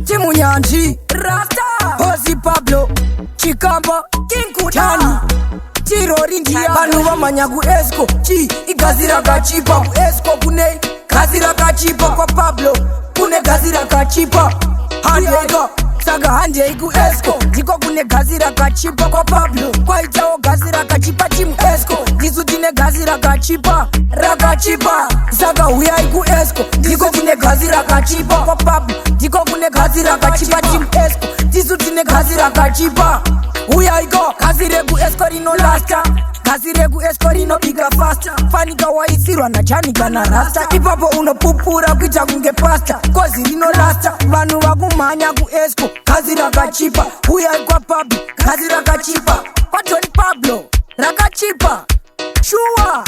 Chimunyanji Rasta Hozi Pablo Chikamba Kinkutani Tirori ndia Banu wamanya gu esko Chi igazira kachipa gu esko kune Gazira kachipa kwa Pablo Kune gazira kachipa Handega Saga hande igu esko Diko kune gazira kachipa kwa Pablo Kwa itao gazira kachipa timu esko Nizutine gazira kachipa Rakachipa Saga uya igu esko Diko kune gazira kachipa kwa Pablo Diko kune gazira kachipa timu esko Nizutine gazira kachipa Uya igo Gazire gu esko rino lasta Gazire gu esko rino biga fasta Fanika wa isirwa na chanika na rasta Ipapo unopupura kuita kunge pasta Kozi rino lasta Vanu wakumanya gu esko Gazira kachipa Uya igwa Pablo Gazira kachipa Kwa John Pablo Rakachipa Shua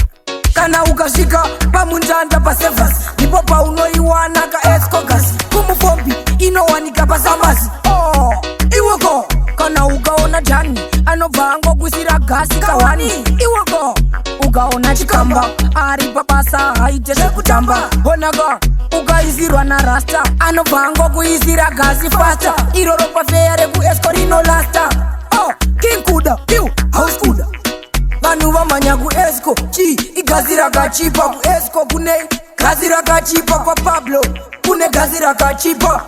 Kana ukashika pamunjanda pa sevas Nipo pa unoiwana ka esko gasi Kumufombi inowanika pa samasi Oh Iwoko Kana ukaona jani Anovango kusira gasi kawani Iwoko Ukaona chikamba Ari papasa haitese kutamba Honaga Ukaizirwa na rasta Anovango kuizira gasi fasta Iroropa fere ku eskorino lasta Oh Kinkuda Iu House kuda Vanu wamanya ku esko Chi igazira kachipa ku esko kune Gazira kachipa kwa Pablo Kune gazira kachipa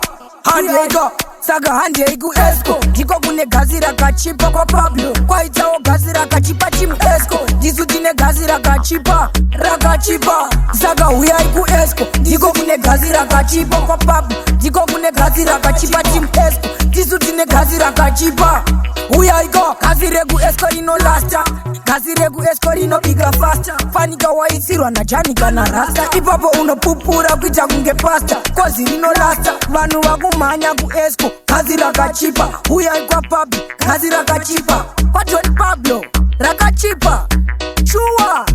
Handega Saga hande igu esko Diko kune gazira kachipa kwa Pablo Kwa itao gazira kachipa timu esko Jisutine gazira kachipa Rakachipa Saga uya igu esko Diko kune gazira kachipa kwa Pablo Diko kune gazira kachipa timu esko Jisutine gazira kachipa Uya igo Gazire gu esko rino lasta Gazire gu esko rino biga fasta Fanika wa isirwa na janika na rasta Ipapo unopupura kuita kunge pasta Kozi rino lasta Vanu wakumanya gu esko Gazira kachipa Uya igwa Pablo Gazira kachipa Kwa John Pablo Rakachipa Shua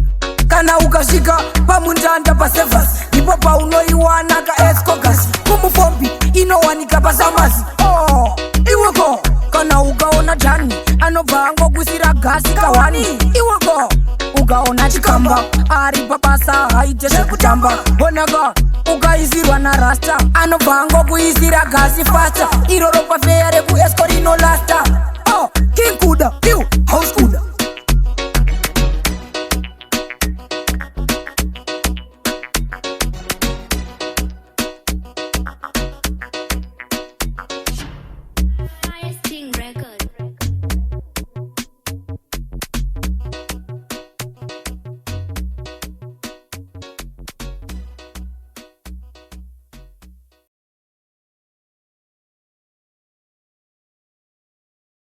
Kana ukashika pamunjanda pa sevas Nipo pa unoiwana ka esko gasi Kumufombi inowanika pa samasi Oh Iwoko Kana ukaona jani Anovango kusira gasi kawani Iwoko Ukaona chikamba Ari papasa haitese kutamba Honaga Ukaizirwa na rasta Anovango kuizira gasi fasta Iroropa fere ku eskorino lasta Oh Kinkuda Iu House